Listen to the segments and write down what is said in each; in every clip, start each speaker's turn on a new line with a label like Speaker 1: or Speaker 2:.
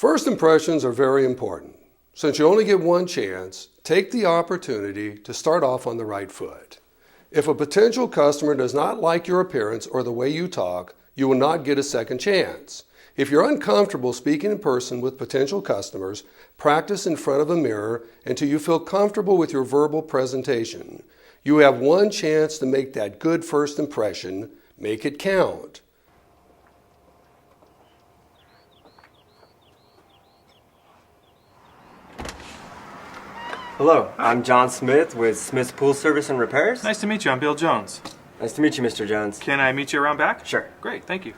Speaker 1: First impressions are very important. Since you only get one chance, take the opportunity to start off on the right foot. If a potential customer does not like your appearance or the way you talk, you will not get a second chance. If you're uncomfortable speaking in person with potential customers, practice in front of a mirror until you feel comfortable with your verbal presentation. You have one chance to make that good first impression. Make it count.
Speaker 2: Hello, I'm John Smith with Smith's Pool Service and Repairs.
Speaker 3: Nice to meet you. I'm Bill Jones.
Speaker 2: Nice to meet you, Mr. Jones.
Speaker 3: Can I meet you around back?
Speaker 2: Sure.
Speaker 3: Great, thank you.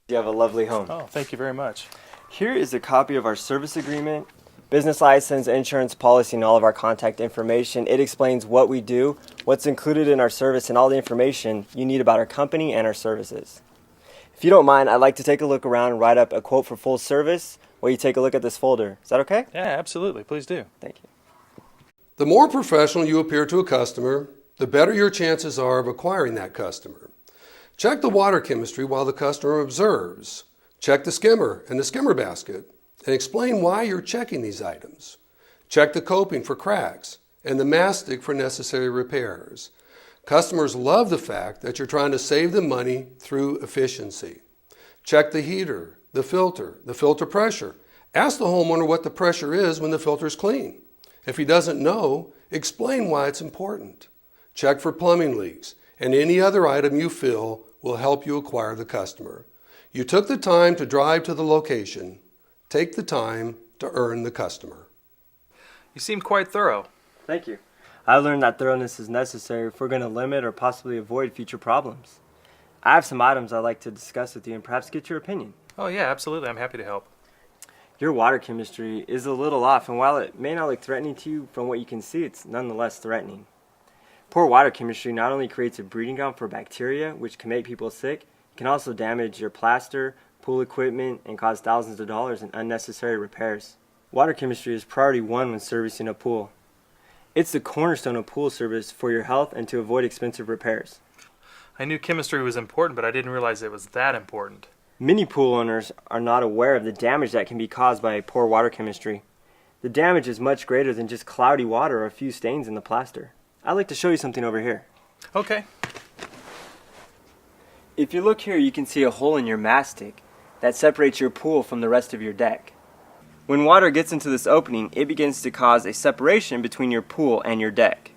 Speaker 2: You have a lovely home.
Speaker 3: Oh, thank you very much.
Speaker 2: Here is a copy of our service agreement, business license, insurance policy, and all of our contact information. It explains what we do, what's included in our service, and all the information you need about our company and our services. If you don't mind, I'd like to take a look around and write up a quote for full service while you take a look at this folder. Is that okay?
Speaker 3: Yeah, absolutely. Please do.
Speaker 2: Thank you.
Speaker 1: The more professional you appear to a customer, the better your chances are of acquiring that customer. Check the water chemistry while the customer observes. Check the skimmer and the skimmer basket and explain why you're checking these items. Check the coping for cracks and the mastic for necessary repairs. Customers love the fact that you're trying to save them money through efficiency. Check the heater, the filter pressure. Ask the homeowner what the pressure is when the filter is clean. If he doesn't know, explain why it's important. Check for plumbing leaks and any other item you feel will help you acquire the customer. You took the time to drive to the location. Take the time to earn the customer.
Speaker 3: You seem quite thorough.
Speaker 2: Thank you. I learned that thoroughness is necessary if we're going to limit or possibly avoid future problems. I have some items I'd like to discuss with you and perhaps get your opinion.
Speaker 3: Oh yeah, absolutely. I'm happy to help.
Speaker 2: Your water chemistry is a little off, and while it may not look threatening to you from what you can see, it's nonetheless threatening. Poor water chemistry not only creates a breeding ground for bacteria, which can make people sick, it can also damage your plaster, pool equipment, and cause thousands of dollars in unnecessary repairs. Water chemistry is priority one when servicing a pool. It's the cornerstone of pool service for your health and to avoid expensive repairs.
Speaker 3: I knew chemistry was important, but I didn't realize it was that important.
Speaker 2: Many pool owners are not aware of the damage that can be caused by poor water chemistry. The damage is much greater than just cloudy water or a few stains in the plaster. I'd like to show you something over here.
Speaker 3: Okay.
Speaker 2: If you look here, you can see a hole in your mastic that separates your pool from the rest of your deck. When water gets into this opening, it begins to cause a separation between your pool and your deck.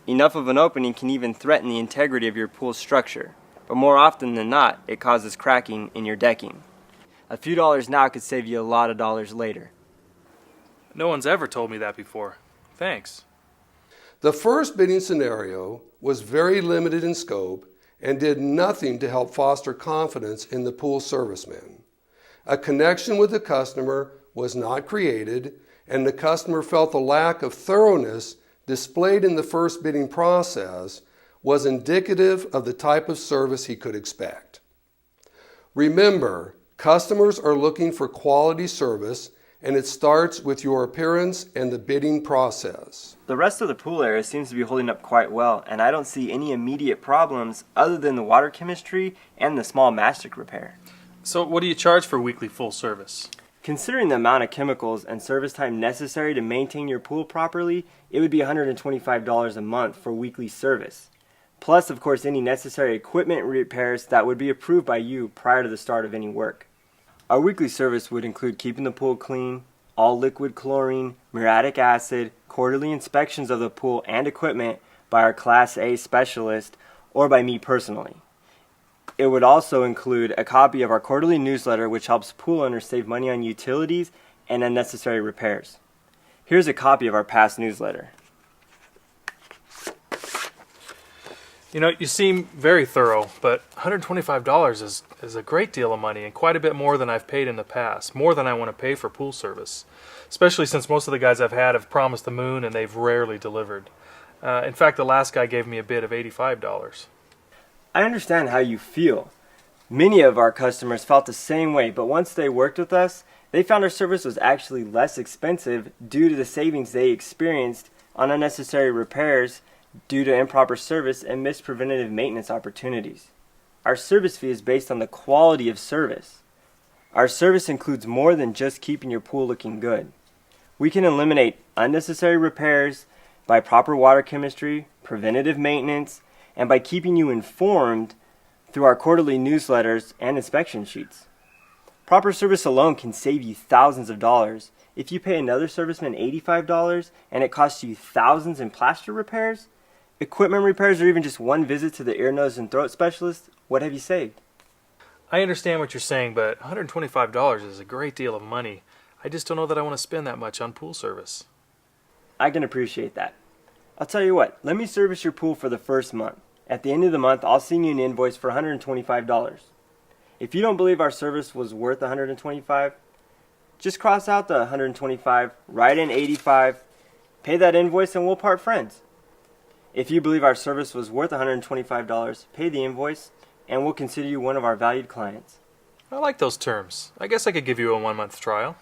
Speaker 2: Enough of an opening can even threaten the integrity of your pool structure, but more often than not, it causes cracking in your decking. A few dollars now could save you a lot of dollars later.
Speaker 3: No one's ever told me that before. Thanks.
Speaker 1: The first bidding scenario was very limited in scope and did nothing to help foster confidence in the pool serviceman. A connection with the customer was not created, and the customer felt the lack of thoroughness displayed in the first bidding process was indicative of the type of service he could expect. Remember, customers are looking for quality service, and it starts with your appearance and the bidding process.
Speaker 2: The rest of the pool area seems to be holding up quite well, and I don't see any immediate problems other than the water chemistry and the small mastic repair.
Speaker 3: So what do you charge for weekly full service?
Speaker 2: Considering the amount of chemicals and service time necessary to maintain your pool properly, it would be $125 a month for weekly service. Plus, of course, any necessary equipment repairs that would be approved by you prior to the start of any work. Our weekly service would include keeping the pool clean, all liquid chlorine, muriatic acid, quarterly inspections of the pool and equipment by our Class A specialist or by me personally. It would also include a copy of our quarterly newsletter, which helps pool owners save money on utilities and unnecessary repairs. Here's a copy of our past newsletter.
Speaker 3: You know, you seem very thorough, but $125 is a great deal of money and quite a bit more than I've paid in the past, more than I want to pay for pool service, especially since most of the guys I've had have promised the moon and they've rarely delivered. In fact, the last guy gave me a bid of $85.
Speaker 2: I understand how you feel. Many of our customers felt the same way, but once they worked with us, they found our service was actually less expensive due to the savings they experienced on unnecessary repairs due to improper service and missed preventative maintenance opportunities. Our service fee is based on the quality of service. Our service includes more than just keeping your pool looking good. We can eliminate unnecessary repairs by proper water chemistry, preventative maintenance, and by keeping you informed through our quarterly newsletters and inspection sheets. Proper service alone can save you thousands of dollars. If you pay another serviceman $85 and it costs you thousands in plaster repairs, equipment repairs, or even just one visit to the ear, nose, and throat specialist, what have you saved?
Speaker 3: I understand what you're saying, but $125 is a great deal of money. I just don't know that I want to spend that much on pool service.
Speaker 2: I can appreciate that. I'll tell you what, let me service your pool for the first month. At the end of the month, I'll send you an invoice for $125. If you don't believe our service was worth $125, just cross out the $125, write in $85, pay that invoice, and we'll part friends. If you believe our service was worth $125, pay the invoice, and we'll consider you one of our valued clients.
Speaker 3: I like those terms. I guess I could give you a 1-month trial.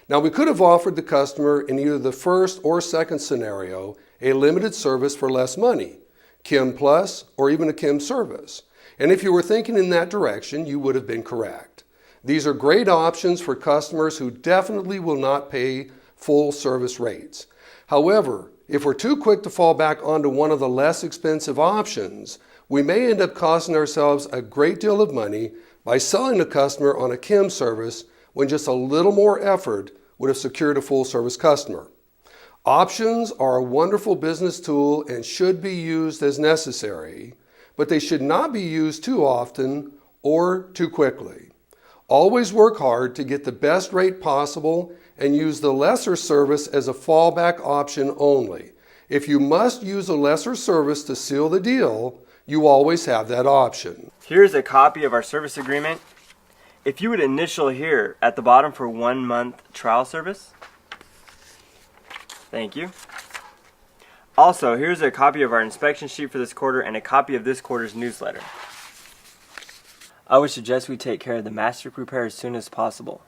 Speaker 1: Now, we could have offered the customer in either the first or second scenario a limited service for less money, Chem Plus, or even a Chem service. And if you were thinking in that direction, you would have been correct. These are great options for customers who definitely will not pay full service rates. However, if we're too quick to fall back onto one of the less expensive options, we may end up costing ourselves a great deal of money by selling the customer on a Chem service when just a little more effort would have secured a full service customer. Options are a wonderful business tool and should be used as necessary, but they should not be used too often or too quickly. Always work hard to get the best rate possible and use the lesser service as a fallback option only. If you must use a lesser service to seal the deal, you always have that option.
Speaker 2: Here's a copy of our service agreement. If you would initial here at the bottom for 1 month trial service. Thank you. Also, here's a copy of our inspection sheet for this quarter and a copy of this quarter's newsletter. I would suggest we take care of the master repair as soon as possible.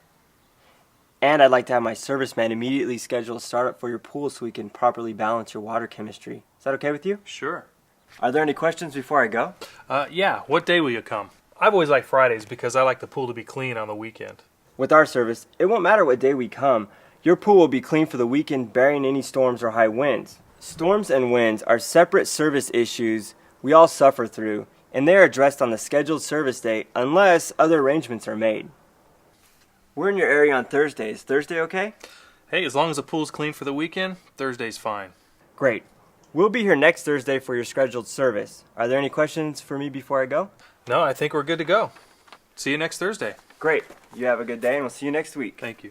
Speaker 2: And I'd like to have my serviceman immediately schedule a startup for your pool so we can properly balance your water chemistry. Is that okay with you?
Speaker 3: Sure.
Speaker 2: Are there any questions before I go?
Speaker 3: Yeah. What day will you come? I've always liked Fridays because I like the pool to be clean on the weekend.
Speaker 2: With our service, it won't matter what day we come. Your pool will be clean for the weekend, barring any storms or high winds. Storms and winds are separate service issues we all suffer through, and they are addressed on the scheduled service day unless other arrangements are made. We're in your area on Thursday. Is Thursday okay?
Speaker 3: Hey, as long as the pool's clean for the weekend, Thursday's fine.
Speaker 2: Great. We'll be here next Thursday for your scheduled service. Are there any questions for me before I go?
Speaker 3: No, I think we're good to go. See you next Thursday.
Speaker 2: Great. You have a good day, and we'll see you next week.
Speaker 3: Thank you.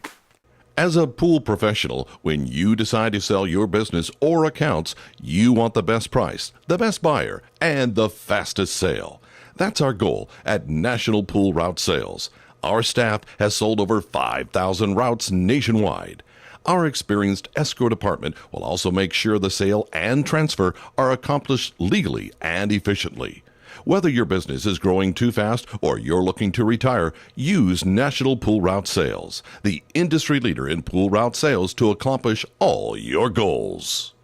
Speaker 4: As a pool professional, when you decide to sell your business or accounts, you want the best price, the best buyer, and the fastest sale. That's our goal at National Pool Route Sales. Our staff has sold over 5,000 routes nationwide. Our experienced escrow department will also make sure the sale and transfer are accomplished legally and efficiently. Whether your business is growing too fast or you're looking to retire, use National Pool Route Sales, the industry leader in pool route sales, to accomplish all your goals.